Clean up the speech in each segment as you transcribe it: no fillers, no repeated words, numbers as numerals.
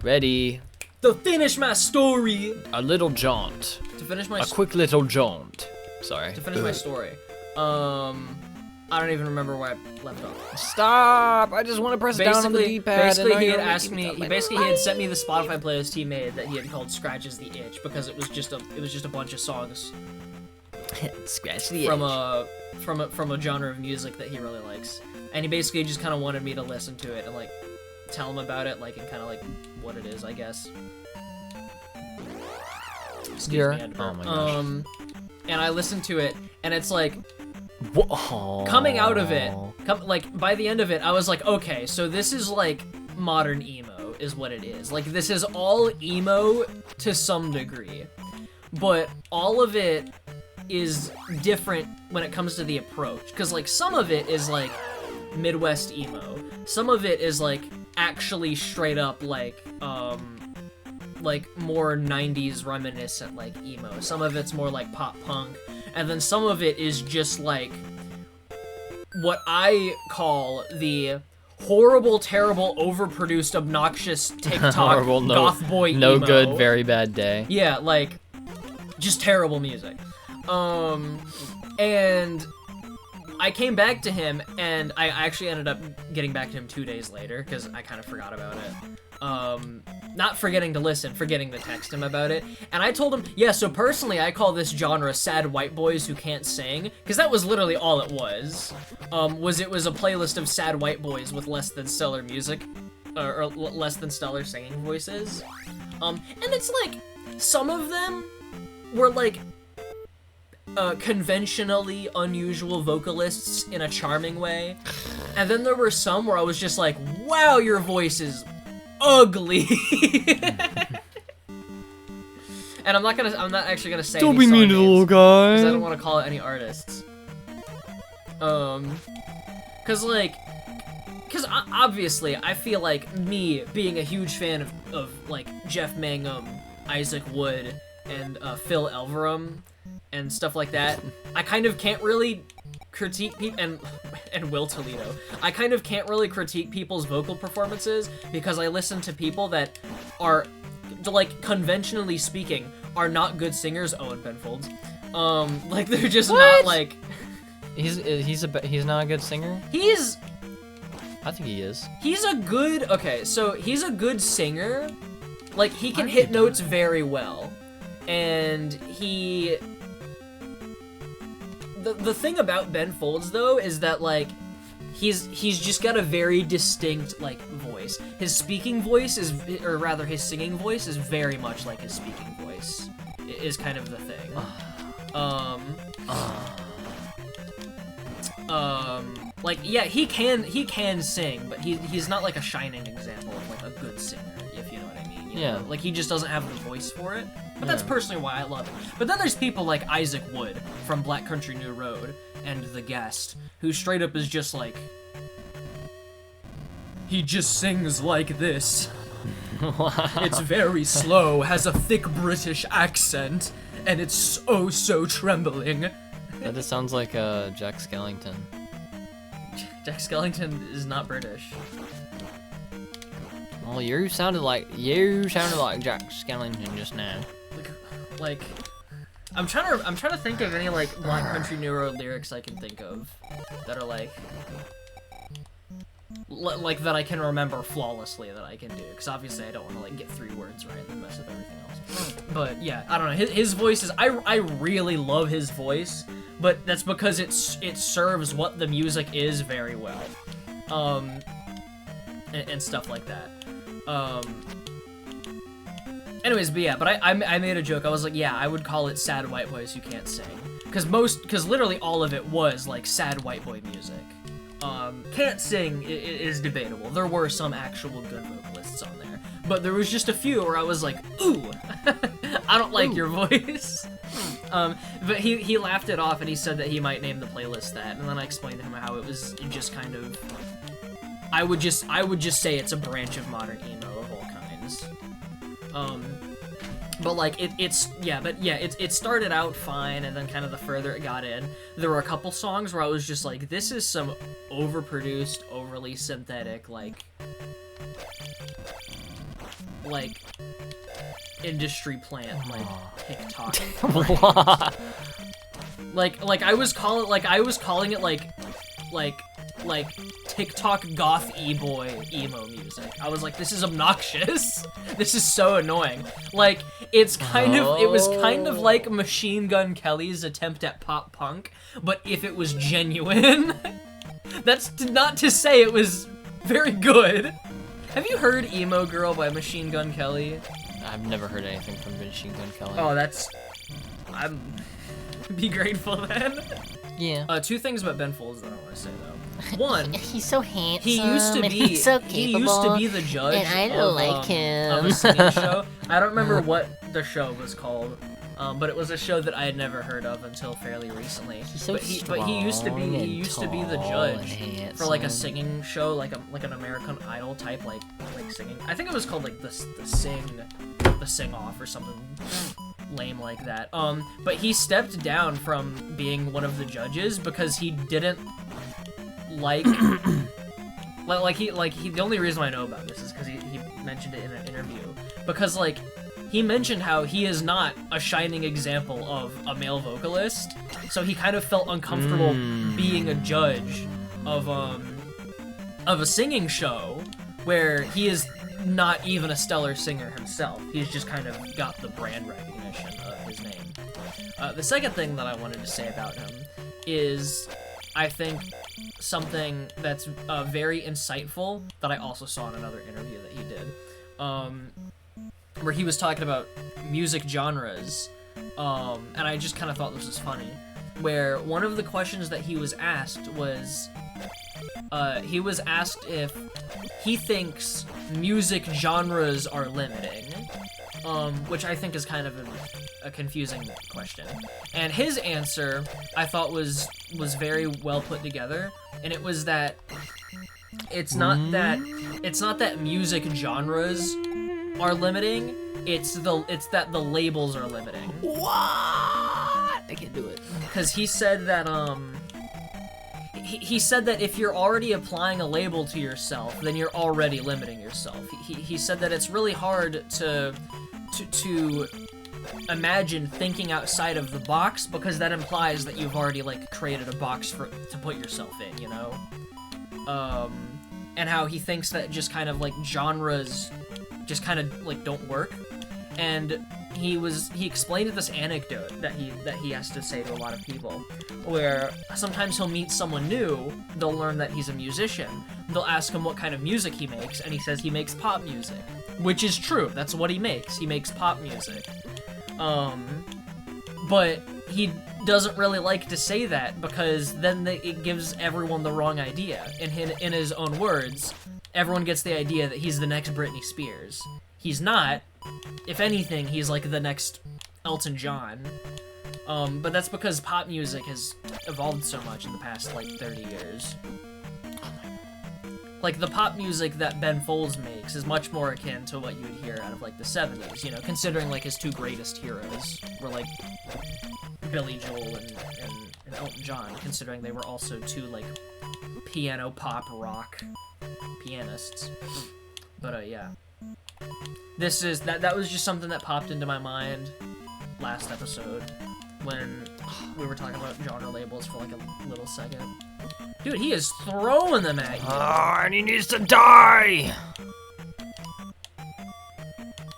Ready. To finish my story. A little jaunt. To finish my. A quick little jaunt. Sorry. To finish my story. I don't even remember where I left off. Stop! I just want to press down on the D-pad. Basically, he had asked me. He had sent me the Spotify playlist he made that he had called "Scratches the Itch" because it was just a bunch of songs. Scratch the itch. From a genre of music that he really likes, and he basically just kind of wanted me to listen to it and like tell him about it, like and kind of like what it is, I guess. Excuse me, oh my gosh. And I listened to it, and it's like. Whoa. Coming out of it, like by the end of it, I was like, okay, so this is like modern emo, is what it is. Like this is all emo to some degree, but all of it is different when it comes to the approach. Because like some of it is like Midwest emo, some of it is like actually straight up like more 90s reminiscent like emo. Some of it's more like pop punk. And then some of it is just like what I call the horrible, terrible, overproduced, obnoxious TikTok horrible, goth boy emo. No good, very bad day. Yeah, like just terrible music. And I came back to him, and I actually ended up getting back to him 2 days later because I kind of forgot about it. Not forgetting to listen, forgetting to text him about it. And I told him, yeah, so personally, I call this genre sad white boys who can't sing, because that was literally all it was. It was a playlist of sad white boys with less than stellar music, or less than stellar singing voices. And it's like, some of them were like, conventionally unusual vocalists in a charming way. And then there were some where I was just like, wow, your voice is ugly. And I'm not actually gonna say Don't any be mean to the little guy. because I don't want to call it any artists. Cause obviously I feel like me being a huge fan of like Jeff Mangum, Isaac Wood, and Phil Elverum and stuff like that, I kind of can't really critique people, and Will Toledo. I kind of can't really critique people's vocal performances because I listen to people that are, like, conventionally speaking, are not good singers. Oh, and Ben Folds. Like they're just not like. He's not a good singer. I think he is. He's a good. Okay, so he's a good singer. Like he can hit notes very well, and he. The thing about Ben Folds though is that like he's just got a very distinct like voice. His speaking voice is, or rather his singing voice is very much like his speaking voice is kind of the thing. Like yeah, he can sing, but he's not like a shining example of like a good singer, if you know what I mean. You know? Like he just doesn't have the voice for it. But that's personally why I love him. But then there's people like Isaac Wood from Black Country New Road and The Guest, who straight up is just like, he just sings like this. It's very slow, has a thick British accent, and it's so trembling. That just sounds like Jack Skellington. Jack Skellington is not British. Well, you sounded like Jack Skellington just now. Like, I'm trying to think of any like Black Country New Road lyrics I can think of that are like that I can remember flawlessly that I can do, because obviously I don't want to like get 3 words right and mess up everything else. But yeah, I don't know. His voice is I really love his voice, but that's because it serves what the music is very well, and stuff like that. Anyways, but yeah, but I made a joke. I was like, yeah, I would call it sad white boys who can't sing, because literally all of it was like sad white boy music. Can't sing is debatable. There were some actual good vocalists on there, but there was just a few where I was like, ooh, I don't like your voice. But he laughed it off and he said that he might name the playlist that, and then I explained to him how it was just kind of, I would just say it's a branch of modern emo of all kinds. But like it started out fine, and then kind of the further it got in, there were a couple songs where I was just like, this is some overproduced, overly synthetic, like like industry plant like TikTok. What? Like I was calling it like TikTok goth e-boy emo music. I was like, this is obnoxious. This is so annoying. Like it was kind of like Machine Gun Kelly's attempt at pop punk, but if it was genuine. That's not to say it was very good. Have you heard Emo Girl by Machine Gun Kelly? I've never heard anything from Machine Gun Kelly. Oh, I'm be grateful then. Yeah. Two things about Ben Folds that I want to say though. One, he's so handsome. He used to be he's so capable, the judge and I don't like him. of a singing show. I don't remember what the show was called, but it was a show that I had never heard of until fairly recently. He's so but he used to be the judge for like a singing show, like an American Idol type like singing. I think it was called like the Sing Off or something lame like that. But he stepped down from being one of the judges because he didn't like the only reason I know about this is because he mentioned it in an interview, because like he mentioned how he is not a shining example of a male vocalist, so he kind of felt uncomfortable being a judge of a singing show where he is not even a stellar singer himself. He's just kind of got the brand recognition of his name. The second thing that I wanted to say about him is, I think, something that's very insightful that I also saw in another interview that he did, where he was talking about music genres, and I just kind of thought this was funny, where one of the questions that he was asked was, if he thinks music genres are limiting, which I think is kind of a confusing question. And his answer, I thought was very well put together, and it was that it's not that music genres are limiting, it's that the labels are limiting. What? I can't do it. Because he said that he said that if you're already applying a label to yourself, then you're already limiting yourself. He said that it's really hard to imagine thinking outside of the box, because that implies that you've already like created a box to put yourself in, you know? And how he thinks that just kind of like genres just kind of like don't work. And he explained this anecdote that he has to say to a lot of people, where sometimes he'll meet someone new, they'll learn that he's a musician, they'll ask him what kind of music he makes, and he says he makes pop music, which is true. That's what he makes pop music. But he doesn't really like to say that, because then it gives everyone the wrong idea. In his own words, everyone gets the idea that he's the next Britney Spears. He's not. If anything, he's like the next Elton John. But that's because pop music has evolved so much in the past, like, 30 years. Like, the pop music that Ben Folds makes is much more akin to what you would hear out of, like, the 70s, you know, considering, like, his two greatest heroes were, like, Billy Joel and Elton John, considering they were also two, like, piano pop rock pianists. But, yeah. That was just something that popped into my mind last episode when we were talking about genre labels for like a little second. Dude, he is throwing them at you. And he needs to die!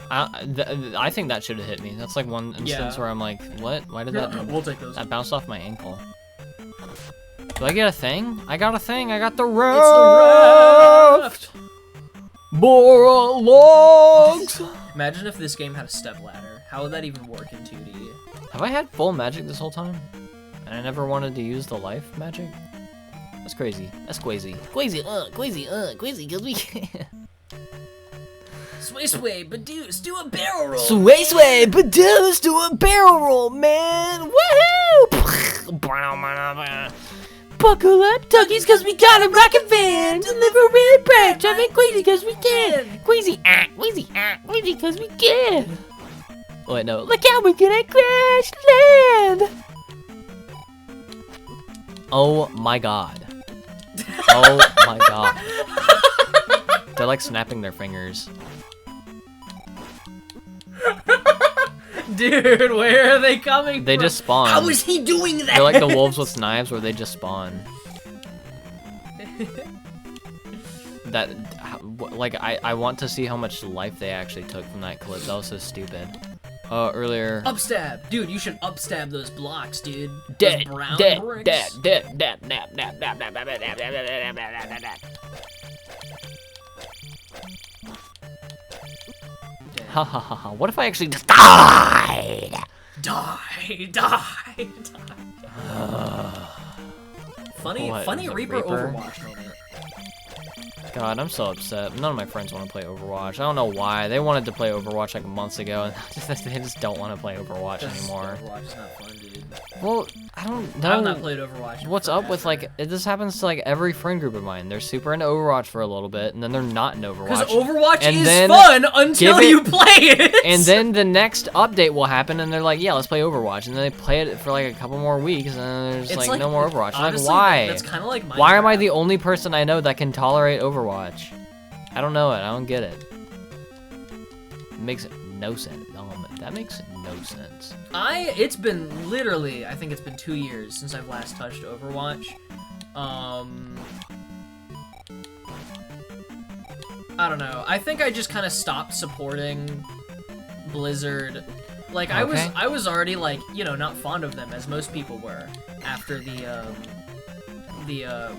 I think that should have hit me. That's like one instance where I'm like, what? Why did that? We'll take those. That bounced off my ankle. Do I get a thing? I got a thing. I got the raft. It's the raft. More logs. Imagine if this game had a stepladder. How would that even work in 2D? Have I had full magic this whole time? And I never wanted to use the life magic? That's crazy. That's CWAZY. CWAZY, cause we can. Sway, sway, Badooz, do a barrel roll. Sway, sway, Badooz, do a barrel roll, man. Woohoo! Buckle up, Tuggies, cause we got a rocket van. Delivering bread, driving CWAZY cause we can. CWAZY, CWAZY cause we can. Oh, wait, no. Look out, we're gonna crash land. Oh my god. Oh my god. They're like snapping their fingers. Dude, where are they coming They from? just spawn. How is he doing that? They're like the wolves with knives where they just spawn. That, like, I want to see how much life they actually took from that clip. That was so stupid. Earlier. Upstab, dude. You should upstab those blocks, dude. Dead, Those brown dead, bricks. dead, dead, dead, dead, dead, dead, dead, dead, dead, dead, dead, dead. Ha ha ha ha. What if I actually just died? Die. Funny What, is it Reaper Reaper? Overwatch moment. God, I'm so upset. None of my friends want to play Overwatch. I don't know why. They wanted to play Overwatch like months ago, and they just don't want to play Overwatch anymore. Overwatch is not fun, dude. Well, I don't know. I've not played Overwatch. What's up with, like, this happens to, like, every friend group of mine. They're super into Overwatch for a little bit, and then they're not into Overwatch. Because Overwatch And is then fun until give it- you play it. And then the next update will happen, and they're like, yeah, let's play Overwatch. And then they play it for, like, a couple more weeks, and then there's, It's like, no more Overwatch. I'm honestly, like, why? That's kind of like Minecraft. Why am I the only person I know that can tolerate Overwatch? I don't know it. I don't get it. It makes no sense. That makes no sense. It's been literally, I think it's been 2 years since I've last touched Overwatch. I don't know. I think I just kind of stopped supporting Blizzard. Like, Okay. I was already, like, you know, not fond of them, as most people were, after the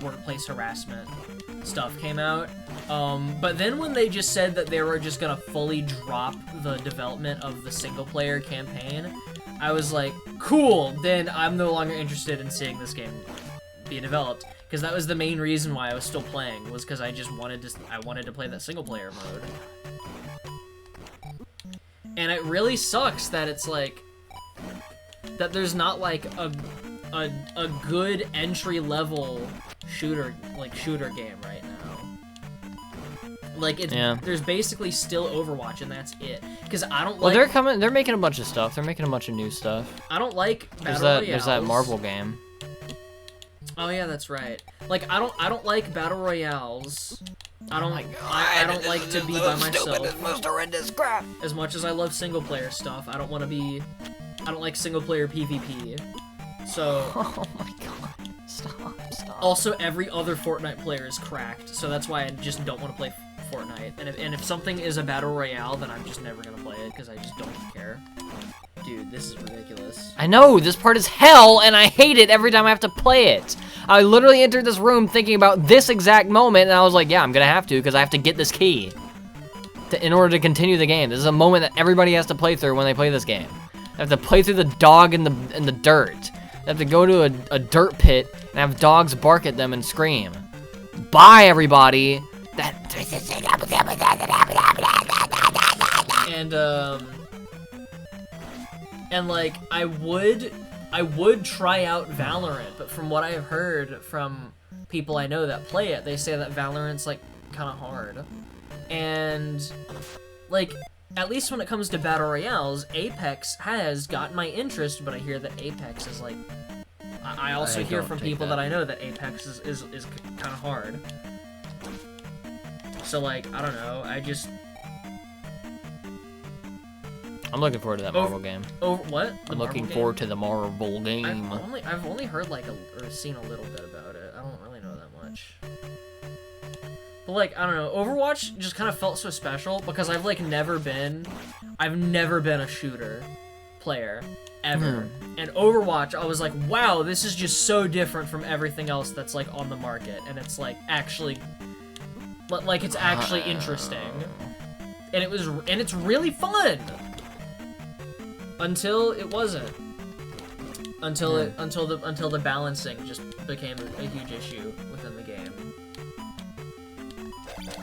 workplace harassment stuff came out. But then when they just said that they were just gonna fully drop the development of the single-player campaign, I was like, cool, then I'm no longer interested in seeing this game be developed. Because that was the main reason why I was still playing, was because I just wanted to play that single-player mode. And it really sucks that it's like, that there's not like a good entry-level shooter game right now. Like, there's basically still Overwatch, and that's it. Because I don't like... Well, they're making a bunch of stuff. They're making a bunch of new stuff. I don't like Battle There's Royales. that Marvel game. Oh yeah, that's right. Like, I don't like Battle Royales. I don't like to be by myself. Most horrendous crap. As much as I love single-player stuff, I don't like single-player PvP. So... Oh my god. Stop. Also, every other Fortnite player is cracked, so that's why I just don't want to play Fortnite. And if something is a Battle Royale, then I'm just never gonna play it, because I just don't care. Dude, this is ridiculous. I know, this part is hell, and I hate it every time I have to play it. I literally entered this room thinking about this exact moment, and I was like, yeah, I'm gonna have to, because I have to get this key in order to continue the game. This is a moment that everybody has to play through when they play this game. They have to play through the dog in the dirt. They have to go to a dirt pit and have dogs bark at them and scream. Bye, everybody. And like, I would try out Valorant, but from what I've heard from people I know that play it, they say that Valorant's like kind of hard. And like, at least when it comes to Battle Royales, Apex has gotten my interest, but I hear that Apex is like, I also hear from people that I know that Apex is kind of hard. So like, I don't know, I'm looking forward to that Marvel game. Oh, what? I'm looking forward to the Marvel game. I've only heard like or seen a little bit about it. I don't really know that much. But like, I don't know, Overwatch just kind of felt so special because I've never been a shooter player ever. And Overwatch, I was like, wow, this is just so different from everything else that's like on the market, and it's like actually it's actually interesting. And it's really fun. Until it wasn't. Until the balancing just became a huge issue within the game.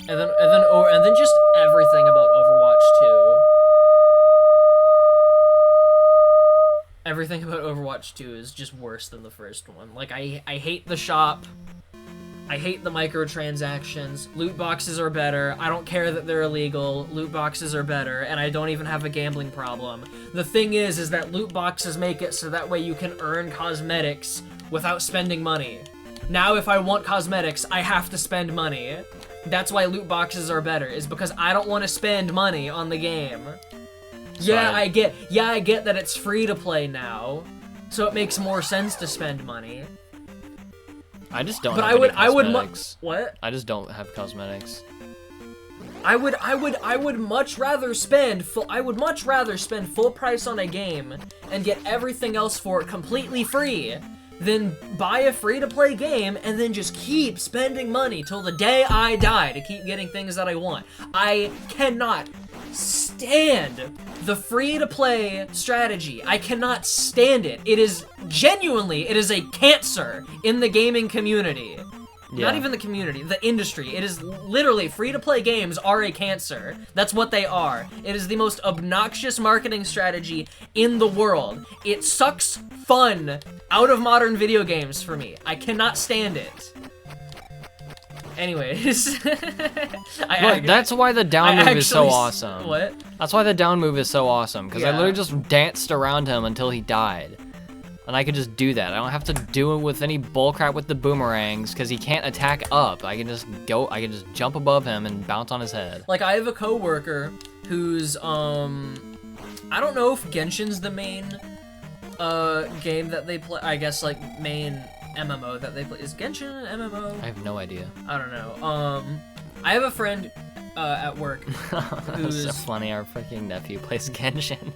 And then just everything about Overwatch 2. Everything about Overwatch 2 is just worse than the first one. Like, I hate the shop. I hate the microtransactions. Loot boxes are better. I don't care that they're illegal. Loot boxes are better, and I don't even have a gambling problem. The thing is that loot boxes make it so that way you can earn cosmetics without spending money. Now, if I want cosmetics, I have to spend money. That's why loot boxes are better, is because I don't want to spend money on the game. So Yeah, I get that it's free to play now, so it makes more sense to spend money. I just don't But have I would what? I just don't have cosmetics. I would much rather spend full price on a game and get everything else for it completely free than buy a free-to-play game and then just keep spending money till the day I die to keep getting things that I want. I cannot stand the free-to-play strategy. I cannot stand it. It is a cancer in the gaming community. Yeah. Not even the community, the industry. It is literally free-to-play games are a cancer. That's what they are. It is the most obnoxious marketing strategy in the world. It sucks fun out of modern video games for me. I cannot stand it. Anyways. Look, that's why the down move is so awesome. What? That's why the down move is so awesome, because I Yeah. literally just danced around him until he died. And I could just do that. I don't have to do it with any bullcrap with the boomerangs, because he can't attack up. I can just jump above him and bounce on his head. Like, I have a coworker who's, I don't know if Genshin's the main, game that they play, I guess, like, main MMO that they play. Is Genshin an MMO? I have no idea. I don't know. I have a friend, at work That's so funny. Our freaking nephew plays Genshin.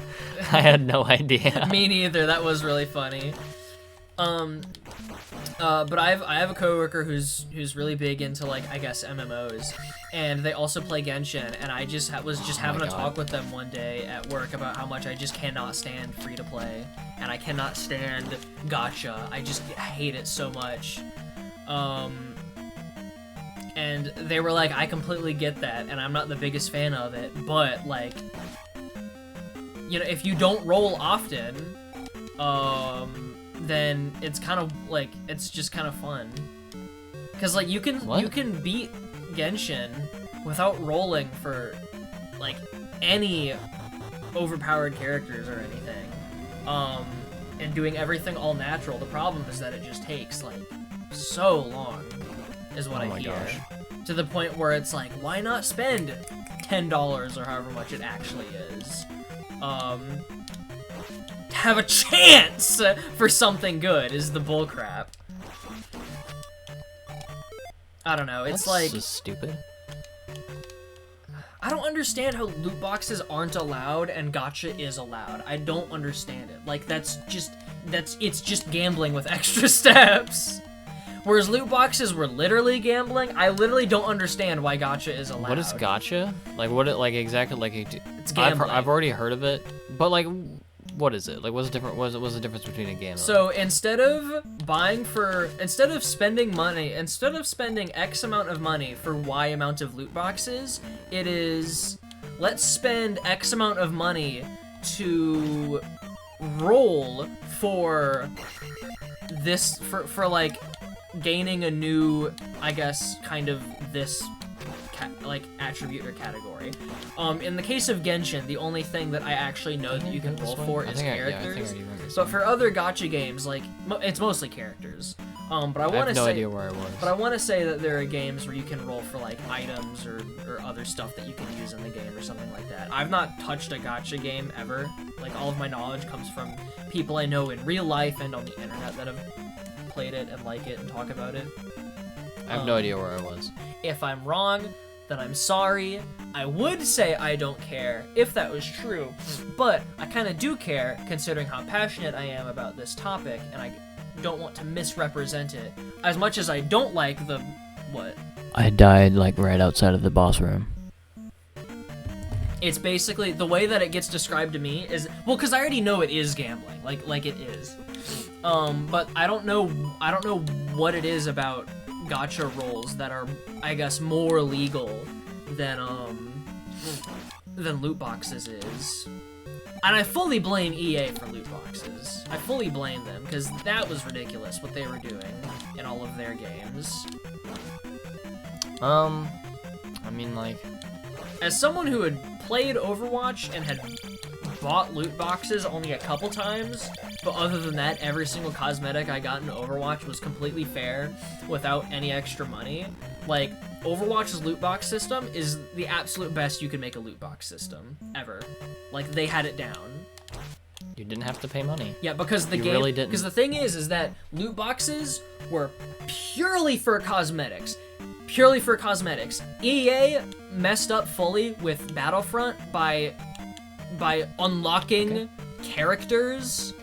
I had no idea. Me neither. That was really funny. But I have a coworker who's really big into, like, I guess MMOs, and they also play Genshin. And I just was having a talk with them one day at work about how much I just cannot stand free to play, and I cannot stand gacha. I just hate it so much. And they were like, I completely get that, and I'm not the biggest fan of it, but, like, you know, if you don't roll often, then it's kind of, like, it's just kind of fun. Because, like, you can beat Genshin without rolling for, like, any overpowered characters or anything, and doing everything all natural. The problem is that it just takes, like, so long. Is what I hear. Gosh. To the point where it's like, why not spend $10 or however much it actually is, to have a chance for something good is the bullcrap. I don't know. It's like just stupid. I don't understand how loot boxes aren't allowed and gacha is allowed. I don't understand it. Like it's just gambling with extra steps. Whereas loot boxes were literally gambling, I literally don't understand why gacha is allowed. What is gacha? Like exactly like it's gambling. I've already heard of it, but like, what is it? Like, what's the difference between a game? So instead of spending X amount of money for Y amount of loot boxes, it is let's spend X amount of money to roll for this for like gaining a new, I guess, kind of this like attribute or category. In the case of Genshin, the only thing that I actually know that you can roll for is characters. But for other gacha games, like it's mostly characters. But I want to say, no idea where I was. But I want to say that there are games where you can roll for like items or other stuff that you can use in the game or something like that. I've not touched a gacha game ever. Like all of my knowledge comes from people I know in real life and on the internet that have played it and like it and talk about it. I have no idea where I was. If I'm wrong, then I'm sorry. I would say I don't care if that was true, but I kind of do care considering how passionate I am about this topic, and I don't want to misrepresent it. As much as I don't like the... what? I died, like, right outside of the boss room. It's basically... the way that it gets described to me is... well, because I already know it is gambling. Like it is. But I don't know what it is about gacha rolls that are, I guess, more legal than loot boxes is. And I fully blame EA for loot boxes. I fully blame them, because that was ridiculous what they were doing in all of their games. I mean, like... as someone who had played Overwatch and had bought loot boxes only a couple times, but other than that, every single cosmetic I got in Overwatch was completely fair without any extra money. Like, Overwatch's loot box system is the absolute best you can make a loot box system, ever. Like, they had it down. You didn't have to pay money. Yeah, because the You game, really didn't. because the thing is that loot boxes were purely for cosmetics. Purely for cosmetics. EA messed up fully with Battlefront by unlocking characters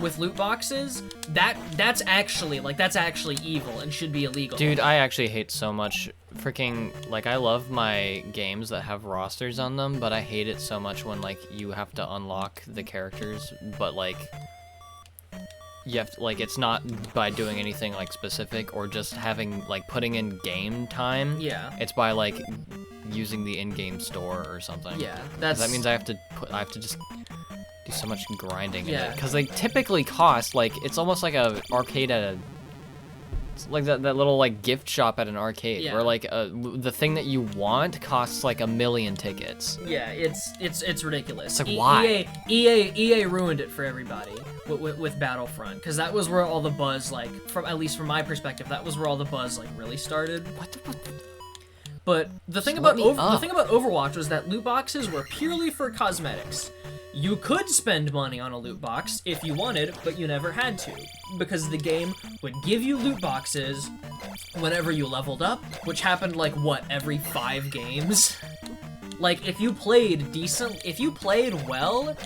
with loot boxes. That's actually evil and should be illegal. Dude, I actually hate so much freaking, like, I love my games that have rosters on them, but I hate it so much when, like, you have to unlock the characters, but, like, you have to, like, it's not by doing anything, like, specific or just having, like, putting in game time. Yeah. It's by, like, using the in-game store or something. Yeah, 'Cause that's... that means I have to just do so much grinding in Yeah. it. Because they typically cost, like, it's almost like a arcade at a... It's like that little, like, gift shop at an arcade, Yeah. where, like, the thing that you want costs, like, 1,000,000 tickets. Yeah, it's ridiculous. It's like, why? EA ruined it for everybody with Battlefront, because that was where all the buzz, like, at least from my perspective, that was where all the buzz, like, really started. What the... But the thing Let about me the up. thing about Overwatch was that loot boxes were purely for cosmetics. You could spend money on a loot box if you wanted, but you never had to, because the game would give you loot boxes whenever you leveled up, which happened like what, every 5 games? Like if you played well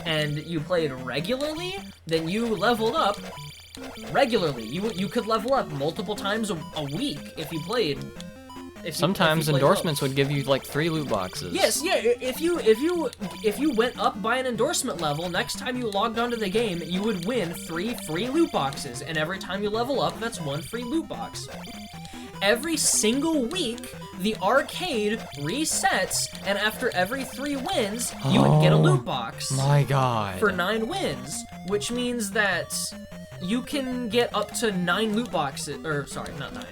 and you played regularly, then you leveled up regularly. You could level up multiple times a week if you played. Sometimes endorsements would give you, like, 3 loot boxes. Yes, yeah. If you went up by an endorsement level, next time you logged onto the game, you would win 3 free loot boxes, and every time you level up, that's 1 free loot box. Every single week, the arcade resets, and after every 3 wins, you would get a loot box. My God. For 9 wins, which means that you can get up to 9 loot boxes, or sorry, not 9,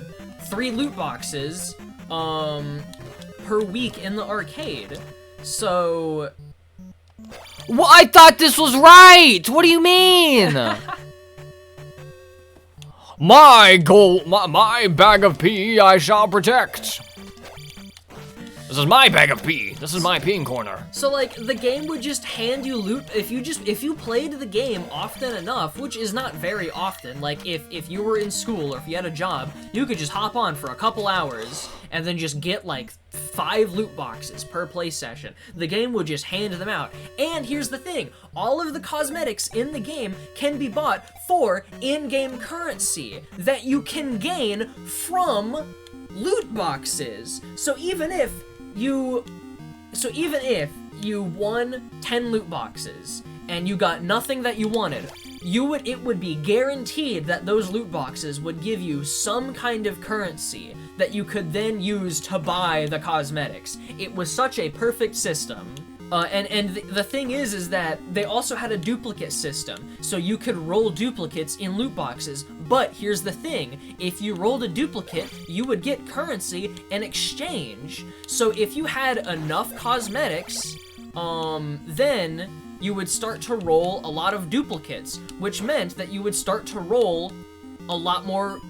3 loot boxes, per week in the arcade. So... Well, I thought this was right! What do you mean? My bag of pee I shall protect. This is my bag of pee. This is my peeing corner. So like the game would just hand you loot if you played the game often enough, which is not very often. Like if you were in school or if you had a job, you could just hop on for a couple hours and then just get like 5 loot boxes per play session. The game would just hand them out. And here's the thing, all of the cosmetics in the game can be bought for in-game currency that you can gain from loot boxes. So even if you won 10 loot boxes and you got nothing that you wanted, it would be guaranteed that those loot boxes would give you some kind of currency that you could then use to buy the cosmetics. It was such a perfect system. And the thing is that they also had a duplicate system, so you could roll duplicates in loot boxes. But here's the thing, if you rolled a duplicate, you would get currency in exchange. So if you had enough cosmetics, then you would start to roll a lot of duplicates, which meant that you would start to roll a lot more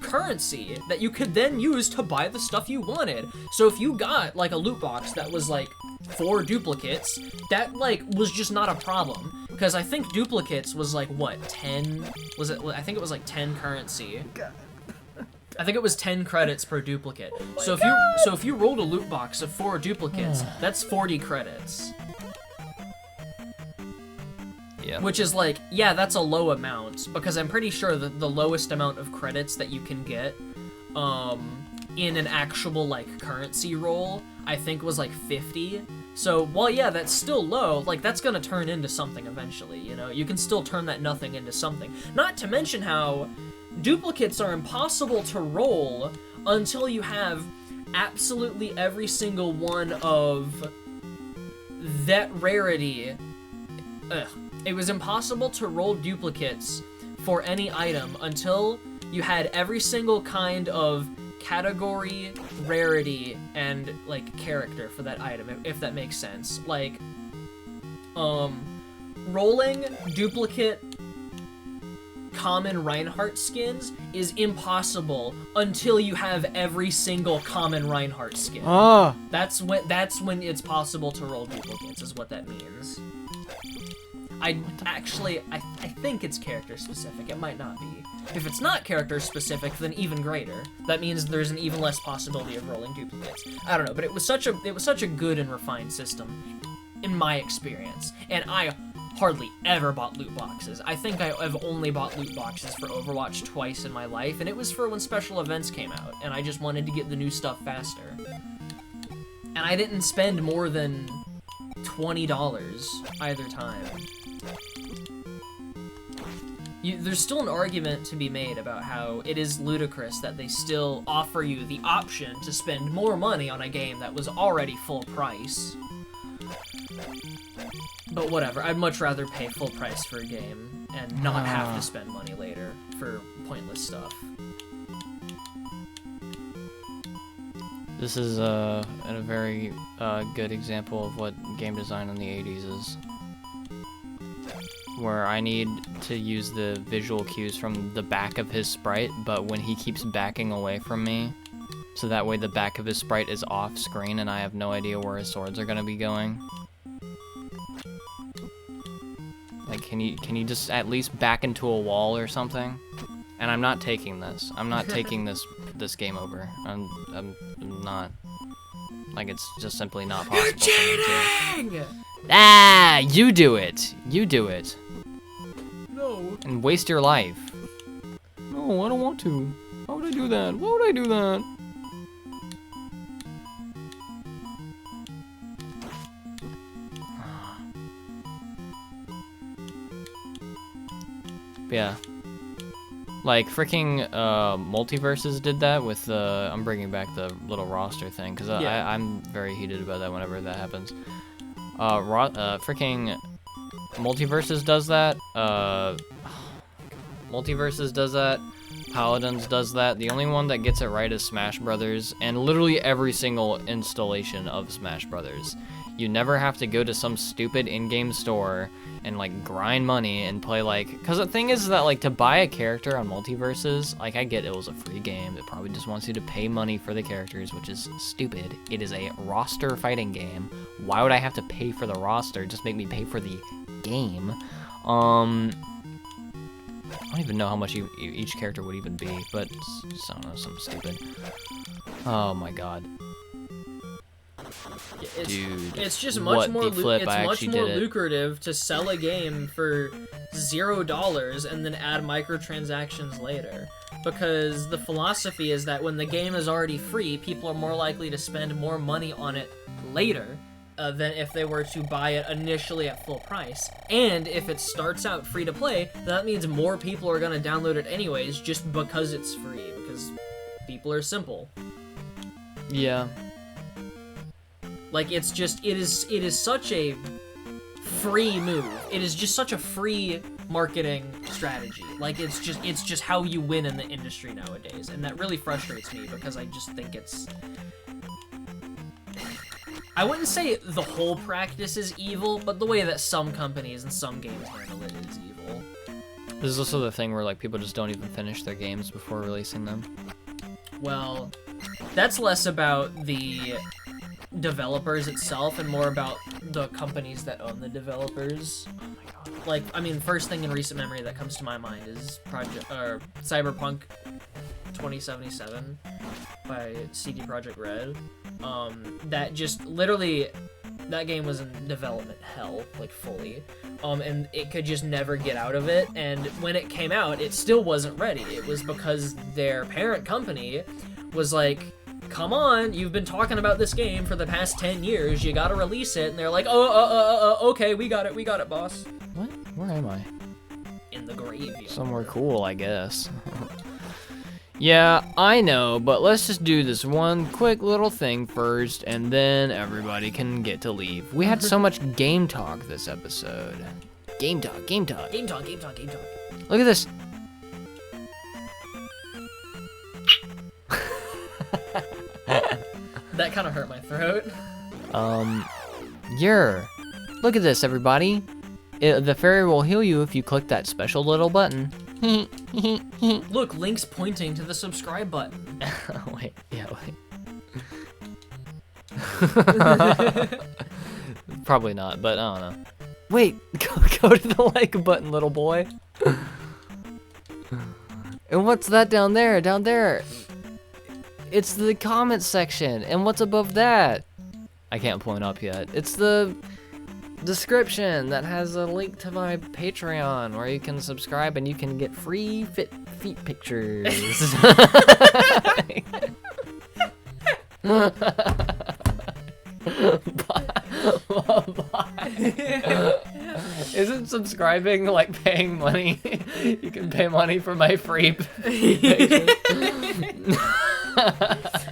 currency that you could then use to buy the stuff you wanted. So if you got like a loot box that was like 4 duplicates, that like was just not a problem, because I think duplicates was like what, 10, was it? I think it was like 10 currency. I think it was 10 credits per duplicate. So if you rolled a loot box of 4 duplicates, that's 40 credits. Yeah. Which is like, yeah, that's a low amount, because I'm pretty sure that the lowest amount of credits that you can get in an actual like currency roll, I think was like 50. So while yeah, that's still low, like that's gonna turn into something eventually, you know? You can still turn that nothing into something. Not to mention how duplicates are impossible to roll until you have absolutely every single one of that rarity. It was impossible to roll duplicates for any item until you had every single kind of category, rarity, and like character for that item, if that makes sense. Like, rolling duplicate common Reinhardt skins is impossible until you have every single common Reinhardt skin. Oh. That's when it's possible to roll duplicates, is what that means. I think it's character specific. It might not be. If it's not character specific, then even greater. That means there's an even less possibility of rolling duplicates. I don't know, but it was such a good and refined system, in my experience. And I hardly ever bought loot boxes. I think I've only bought loot boxes for Overwatch twice in my life, and it was for when special events came out, and I just wanted to get the new stuff faster. And I didn't spend more than $20 either time. There's still an argument to be made about how it is ludicrous that they still offer you the option to spend more money on a game that was already full price. But whatever, I'd much rather pay full price for a game and not have to spend money later for pointless stuff. This is a very good example of what game design in the 80s is. Where I need to use the visual cues from the back of his sprite, but when he keeps backing away from me, so that way the back of his sprite is off screen and I have no idea where his swords are gonna be going. Like, can you just at least back into a wall or something? And I'm not taking this. I'm not taking this game over. I'm not. Like, it's just simply not possible. You're cheating! Ah, you do it. You do it. No. And waste your life. No, I don't want to. Why would I do that? Why would I do that? Yeah. Like, freaking Multiverses did that with the... I'm bringing back the little roster thing, because I'm very heated about that whenever that happens. Freaking Multiverses does that. Multiverses does that. Paladins does that. The only one that gets it right is Smash Brothers, and literally every single installation of Smash Brothers. You never have to go to some stupid in-game store and, like, grind money and play, like... Because the thing is that, like, to buy a character on Multiverses, like, I get it was a free game. It probably just wants you to pay money for the characters, which is stupid. It is a roster fighting game. Why would I have to pay for the roster? Just make me pay for the game. I don't even know how much each character would even be, but just, I don't know, something stupid. Oh my god. Dude, it's just much more lucrative lucrative to sell a game for $0 and then add microtransactions later, because the philosophy is that when the game is already free, people are more likely to spend more money on it later than if they were to buy it initially at full price. And if it starts out free to play, that means more people are going to download it anyways just because it's free, because people are simple. Yeah. Like, it is such a free move. It is just such a free marketing strategy. Like, it's just how you win in the industry nowadays, and that really frustrates me because I just think it's... I wouldn't say the whole practice is evil, but the way that some companies and some games handle it is evil. This is also the thing where, like, people just don't even finish their games before releasing them. Well, that's less about the developers itself and more about the companies that own the developers. Oh my god. Like, I mean, first thing in recent memory that comes to my mind is Cyberpunk 2077 by CD Projekt Red. That just literally, that game was in development hell, like, fully. And it could just never get out of it, and when it came out, it still wasn't ready. It was because their parent company was like, come on, you've been talking about this game for the past 10 years, you gotta release it, and they're like, okay, we got it, boss. What? Where am I? In the graveyard. Somewhere cool, I guess. Yeah, I know, but let's just do this one quick little thing first, and then everybody can get to leave. We had so much game talk this episode. Game talk, game talk. Game talk, game talk, game talk. Look at this. That kind of hurt my throat. Look at this, everybody. The fairy will heal you if you click that special little button. Look, Link's pointing to the subscribe button. Wait, yeah, wait. Probably not, but I don't know. Wait, go to the like button, little boy. And what's that down there? Down there. It's the comments section. And what's above that? I can't point up yet. It's the description that has a link to my Patreon where you can subscribe and you can get free feet pictures. Isn't subscribing like paying money? You can pay money for my free pictures.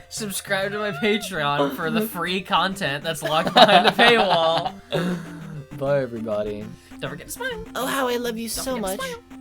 Subscribe to my Patreon for the free content that's locked behind a paywall. Bye, everybody. Don't forget to smile. Oh, how I love you Don't so forget to much. smile.